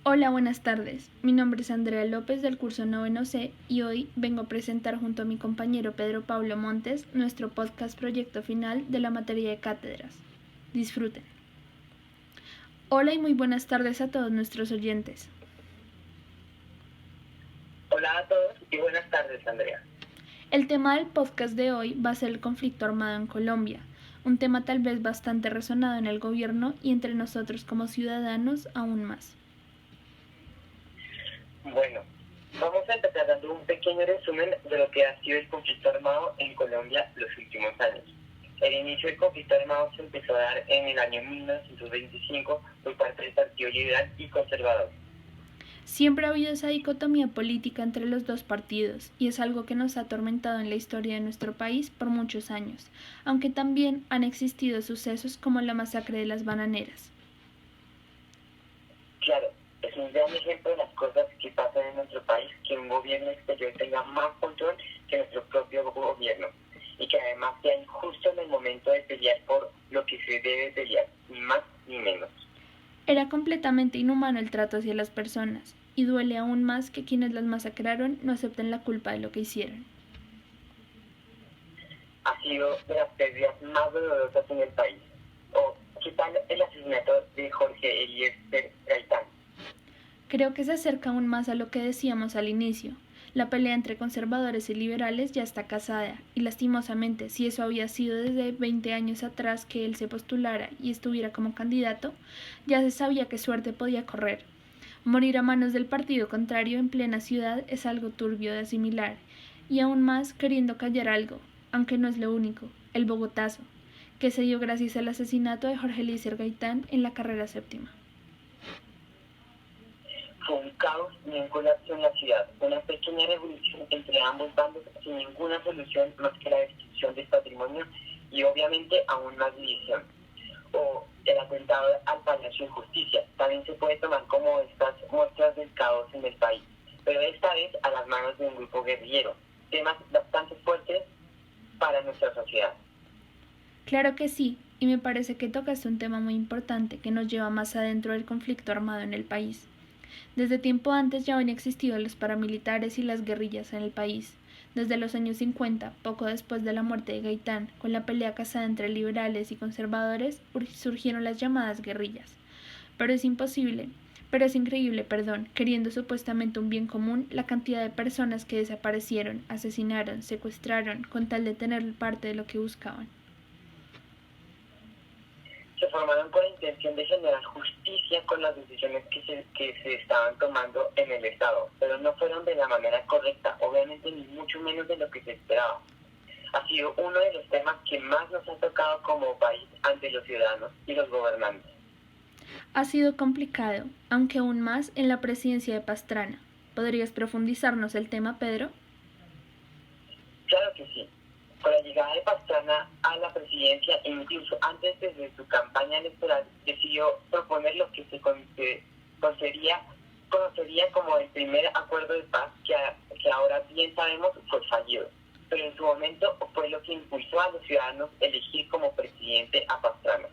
Hola, buenas tardes. Mi nombre es Andrea López del curso noveno C y hoy vengo a presentar junto a mi compañero Pedro Pablo Montes nuestro podcast proyecto final de la materia de cátedras. Disfruten. Hola y muy buenas tardes a todos nuestros oyentes. Hola a todos y buenas tardes, Andrea. El tema del podcast de hoy va a ser el conflicto armado en Colombia, un tema tal vez bastante resonado en el gobierno y entre nosotros como ciudadanos aún más. Bueno, vamos a empezar dando un pequeño resumen de lo que ha sido el conflicto armado en Colombia los últimos años. El inicio del conflicto armado se empezó a dar en el año 1925 por parte del Partido Liberal y Conservador. Siempre ha habido esa dicotomía política entre los dos partidos y es algo que nos ha atormentado en la historia de nuestro país por muchos años, aunque también han existido sucesos como la masacre de las bananeras. Claro, es un gran ejemplo de las cosas que pasan en nuestro país, que un gobierno exterior tenga más control que nuestro propio gobierno y que además sea injusto en el momento de pelear por lo que se debe pelear, ni más ni menos. Era completamente inhumano el trato hacia las personas, y duele aún más que quienes las masacraron no acepten la culpa de lo que hicieron. Ha sido de las pérdidas más dolorosas en el país. ¿O qué tal el asesinato de Jorge Eliezer Gaitán? Creo que se acerca aún más a lo que decíamos al inicio. La pelea entre conservadores y liberales ya está casada, y lastimosamente, si eso había sido desde 20 años atrás que él se postulara y estuviera como candidato, ya se sabía qué suerte podía correr. Morir a manos del partido contrario en plena ciudad es algo turbio de asimilar, y aún más queriendo callar algo, aunque no es lo único, el Bogotazo, que se dio gracias al asesinato de Jorge Eliezer Gaitán en la carrera séptima. Fue un caos y un colapso en la ciudad, una pequeña revolución entre ambos bandos sin ninguna solución más que la destrucción del patrimonio y obviamente aún más división. O el atentado al Palacio de Justicia también se puede tomar como estas muestras del caos en el país, pero esta vez a las manos de un grupo guerrillero, temas bastante fuertes para nuestra sociedad. Claro que sí, y me parece que tocaste un tema muy importante que nos lleva más adentro del conflicto armado en el país. Desde tiempo antes ya habían existido los paramilitares y las guerrillas en el país. Desde los años 50, poco después de la muerte de Gaitán, con la pelea casada entre liberales y conservadores, surgieron las llamadas guerrillas. Pero es increíble, queriendo supuestamente un bien común, la cantidad de personas que desaparecieron, asesinaron, secuestraron, con tal de tener parte de lo que buscaban. Se formaron con la intención de generar justicia con las decisiones que se estaban tomando en el Estado, pero no fueron de la manera correcta, obviamente ni mucho menos de lo que se esperaba. Ha sido uno de los temas que más nos ha tocado como país ante los ciudadanos y los gobernantes. Ha sido complicado, aunque aún más en la presidencia de Pastrana. ¿Podrías profundizarnos el tema, Pedro? Claro que sí. Con la llegada de Pastrana a la presidencia e incluso antes de su campaña electoral, decidió proponer lo que se conocería como el primer acuerdo de paz que ahora bien sabemos fue fallido. Pero en su momento fue lo que impulsó a los ciudadanos elegir como presidente a Pastrana.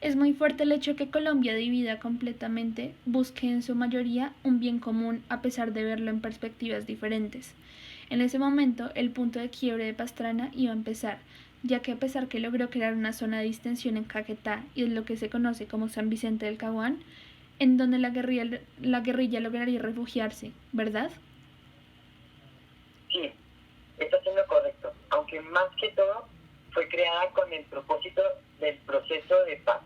Es muy fuerte el hecho de que Colombia divida completamente, busque en su mayoría un bien común a pesar de verlo en perspectivas diferentes. En ese momento, el punto de quiebre de Pastrana iba a empezar, ya que a pesar que logró crear una zona de distensión en Caquetá y en lo que se conoce como San Vicente del Caguán, en donde la guerrilla lograría refugiarse, ¿verdad? Sí, está siendo correcto, aunque más que todo fue creada con el propósito del proceso de paz.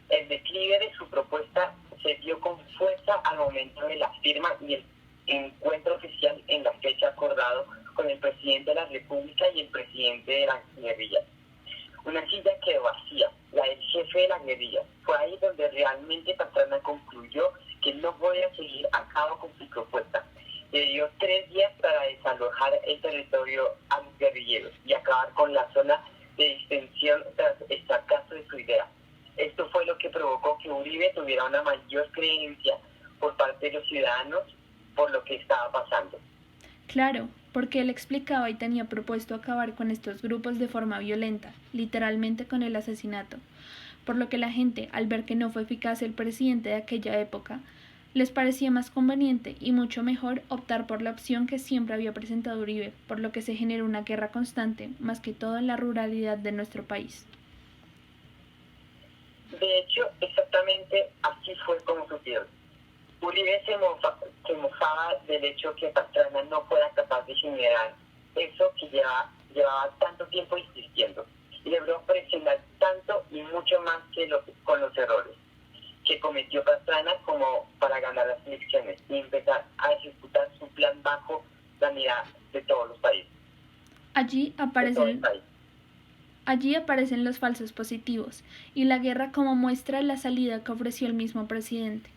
El declive de su propuesta se dio con fuerza al momento de la firma y el encuentro oficial en la fecha acordado con el presidente de la República y el presidente de la guerrilla. Una silla quedó vacía, la del jefe de la guerrilla. Fue ahí donde realmente Pastrana concluyó que no podía seguir a cabo con su propuesta. Le dio 3 días para desalojar el territorio a los guerrilleros y acabar con la zona de distensión tras el fracaso de su idea. Esto fue lo que provocó que Uribe tuviera una mayor creencia por parte de los ciudadanos por lo que estaba pasando. Claro, porque él explicaba y tenía propuesto acabar con estos grupos de forma violenta, literalmente con el asesinato, por lo que la gente, al ver que no fue eficaz el presidente de aquella época, Les parecía más conveniente y mucho mejor optar por la opción que siempre había presentado Uribe, por lo que se generó una guerra constante, más que todo en la ruralidad de nuestro país. De hecho, exactamente así fue como sucedió. Uribe se mofaba del hecho que Pastrana no fuera capaz de generar eso que llevaba tanto tiempo insistiendo y logró presionar tanto y mucho más con los errores que cometió Pastrana como para ganar las elecciones y empezar a ejecutar su plan bajo la mirada de todos los países. Allí aparecen los falsos positivos y la guerra como muestra la salida que ofreció el mismo presidente.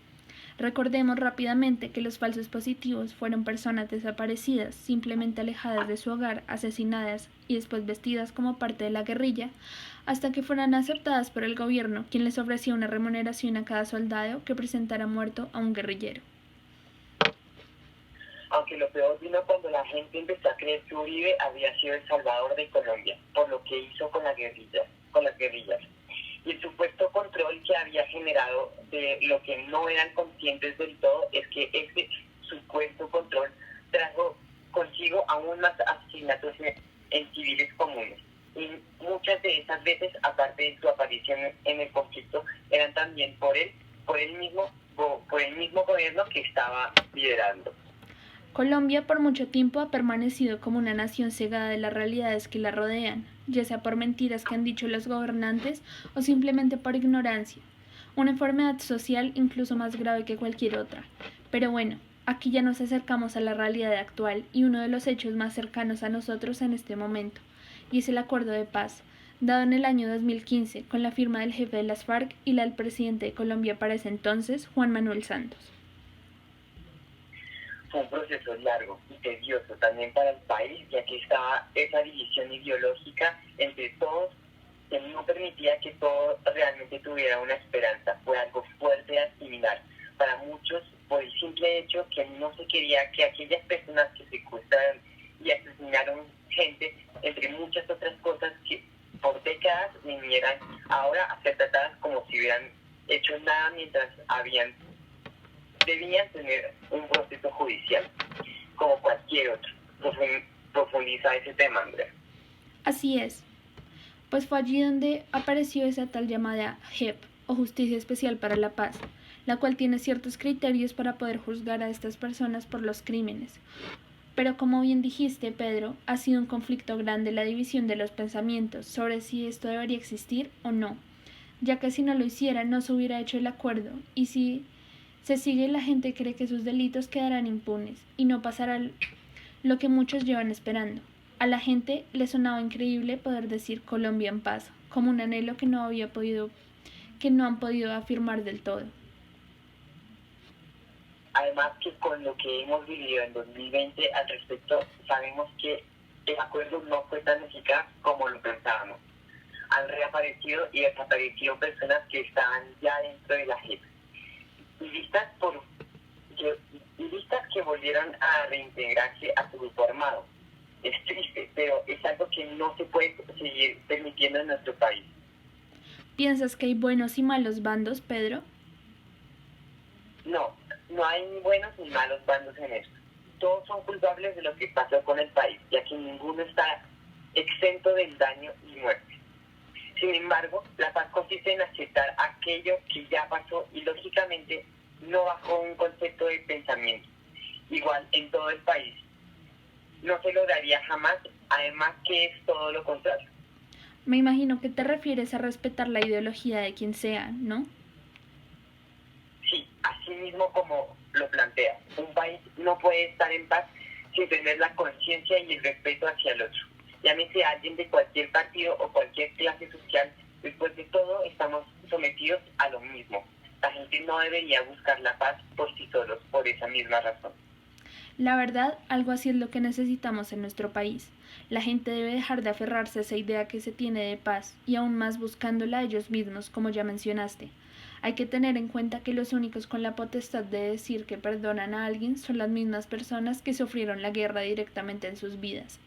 Recordemos rápidamente que los falsos positivos fueron personas desaparecidas, simplemente alejadas de su hogar, asesinadas y después vestidas como parte de la guerrilla, hasta que fueran aceptadas por el gobierno, quien les ofrecía una remuneración a cada soldado que presentara muerto a un guerrillero. Aunque lo peor vino cuando la gente empezó a creer que Uribe había sido el salvador de Colombia, por lo que hizo con las guerrillas. Y el supuesto control que había generado de lo que no eran conscientes del todo es que ese supuesto control trajo consigo aún más asesinatos en civiles comunes. Y muchas de esas veces, aparte de su aparición en el conflicto, eran también por el mismo gobierno que estaba liderando. Colombia por mucho tiempo ha permanecido como una nación cegada de las realidades que la rodean, ya sea por mentiras que han dicho los gobernantes o simplemente por ignorancia, una enfermedad social incluso más grave que cualquier otra. Pero bueno, aquí ya nos acercamos a la realidad actual y uno de los hechos más cercanos a nosotros en este momento, y es el acuerdo de paz, dado en el año 2015 con la firma del jefe de las FARC y la del presidente de Colombia para ese entonces, Juan Manuel Santos. Fue un proceso largo y tedioso también para el país, ya que estaba esa división ideológica entre todos que no permitía que todo realmente tuviera una esperanza. Fue algo fuerte de asimilar para muchos por el simple hecho que no se quería que aquellas personas que secuestraron y asesinaron gente, entre muchas otras cosas que por décadas vinieran ahora a ser tratadas como si hubieran hecho nada mientras debían tener un proceso judicial, como cualquier otro. Profundiza ese tema, Andrea. Así es, pues fue allí donde apareció esa tal llamada JEP, o Justicia Especial para la Paz, la cual tiene ciertos criterios para poder juzgar a estas personas por los crímenes. Pero como bien dijiste, Pedro, ha sido un conflicto grande la división de los pensamientos sobre si esto debería existir o no, ya que si no lo hiciera no se hubiera hecho el acuerdo, y si se sigue, la gente cree que sus delitos quedarán impunes y no pasará lo que muchos llevan esperando. A la gente le sonaba increíble poder decir Colombia en paz, como un anhelo que no han podido afirmar del todo. Además que con lo que hemos vivido en 2020 al respecto, sabemos que el acuerdo no fue tan eficaz como lo pensábamos. Han reaparecido y desaparecido personas que estaban ya dentro de la JEP. Y listas que volvieron a reintegrarse a su grupo armado. Es triste, pero es algo que no se puede seguir permitiendo en nuestro país. ¿Piensas que hay buenos y malos bandos, Pedro? No hay ni buenos ni malos bandos en esto. Todos son culpables de lo que pasó con el país, ya que ninguno está exento del daño y muerte. Sin embargo, la paz consiste en aceptar aquello que ya pasó y lógicamente no bajo un concepto de pensamiento. Igual en todo el país. No se lograría jamás, además que es todo lo contrario. Me imagino que te refieres a respetar la ideología de quien sea, ¿no? Sí, así mismo como lo plantea. Un país no puede estar en paz sin tener la conciencia y el respeto hacia el otro. Llámese alguien de cualquier partido o cualquier clase social, después de todo estamos sometidos a lo mismo. La gente no debería buscar la paz por sí solos, por esa misma razón. La verdad, algo así es lo que necesitamos en nuestro país. La gente debe dejar de aferrarse a esa idea que se tiene de paz y aún más buscándola ellos mismos, como ya mencionaste. Hay que tener en cuenta que los únicos con la potestad de decir que perdonan a alguien son las mismas personas que sufrieron la guerra directamente en sus vidas.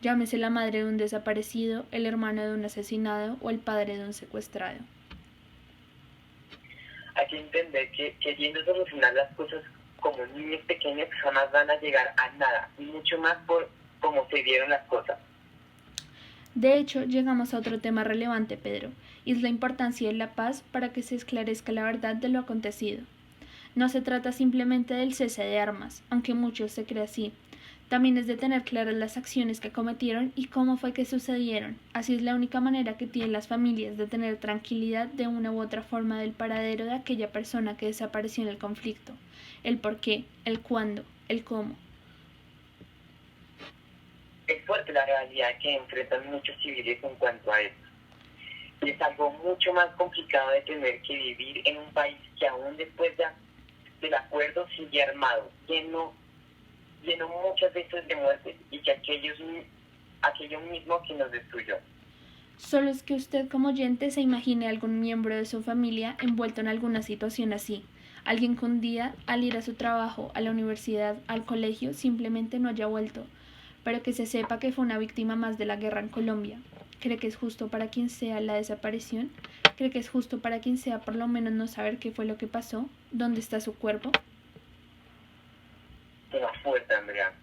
Llámese la madre de un desaparecido, el hermano de un asesinado o el padre de un secuestrado. Hay que entender que queriendo solucionar las cosas como niños pequeños jamás van a llegar a nada, y mucho más por cómo se dieron las cosas. De hecho, llegamos a otro tema relevante, Pedro, y es la importancia de la paz para que se esclarezca la verdad de lo acontecido. No se trata simplemente del cese de armas, aunque muchos se cree así. También es de tener claras las acciones que cometieron y cómo fue que sucedieron. Así es la única manera que tienen las familias de tener tranquilidad de una u otra forma del paradero de aquella persona que desapareció en el conflicto. El por qué, el cuándo, el cómo. Es fuerte la realidad que enfrentan muchos civiles en cuanto a esto. Y es algo mucho más complicado de tener que vivir en un país que aún después del acuerdo sigue armado, lleno muchas veces de muertes y que aquello mismo que nos destruyó. Solo es que usted como oyente se imagine a algún miembro de su familia envuelto en alguna situación así. Alguien que un día, al ir a su trabajo, a la universidad, al colegio, simplemente no haya vuelto, pero que se sepa que fue una víctima más de la guerra en Colombia. ¿Cree que es justo para quien sea la desaparición? ¿Cree que es justo para quien sea por lo menos no saber qué fue lo que pasó? ¿Dónde está su cuerpo? Tema fuerte, Andrea.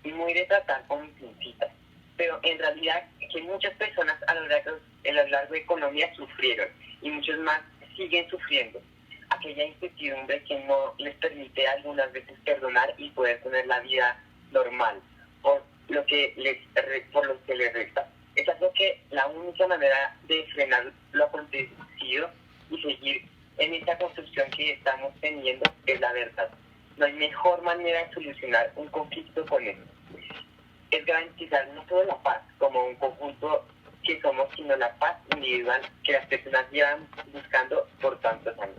Y muy de tratar con pincitas. Pero en realidad que muchas personas a lo largo de Colombia sufrieron y muchos más siguen sufriendo. Aquella incertidumbre que no les permite algunas veces perdonar y poder tener la vida normal por lo que les resta. Es algo que la única manera de frenar lo acontecido y seguir en esta construcción que estamos teniendo es la verdad. No hay mejor manera de solucionar un conflicto con eso. Es garantizar no solo la paz como un conjunto que somos, sino la paz individual que las personas llevan buscando por tantos años.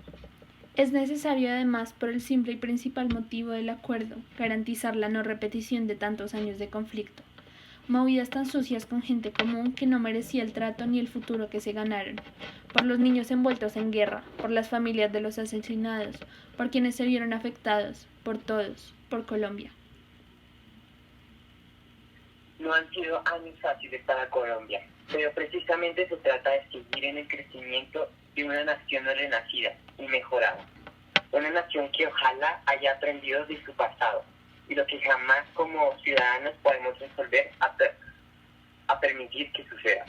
Es necesario además, por el simple y principal motivo del acuerdo, garantizar la no repetición de tantos años de conflicto. Movidas tan sucias con gente común que no merecía el trato ni el futuro que se ganaron, por los niños envueltos en guerra, por las familias de los asesinados, por quienes se vieron afectados, por todos, por Colombia. No han sido años fáciles para Colombia, pero precisamente se trata de seguir en el crecimiento de una nación renacida y mejorada. Una nación que ojalá haya aprendido de su pasado y lo que jamás como ciudadanos podemos resolver a permitir que suceda.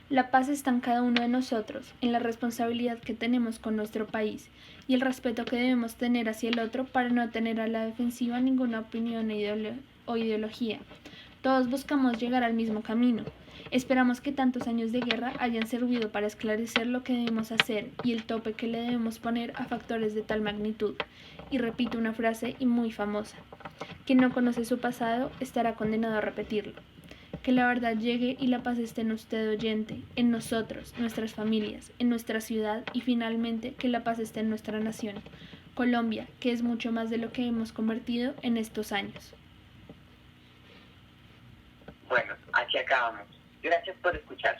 La paz está en cada uno de nosotros, en la responsabilidad que tenemos con nuestro país y el respeto que debemos tener hacia el otro para no tener a la defensiva ninguna opinión o ideología. Todos buscamos llegar al mismo camino. Esperamos que tantos años de guerra hayan servido para esclarecer lo que debemos hacer y el tope que le debemos poner a factores de tal magnitud. Y repito una frase y muy famosa: quien no conoce su pasado estará condenado a repetirlo. Que la verdad llegue y la paz esté en usted oyente, en nosotros, nuestras familias, en nuestra ciudad y finalmente que la paz esté en nuestra nación, Colombia, que es mucho más de lo que hemos convertido en estos años. Bueno, aquí acabamos. Gracias por escuchar.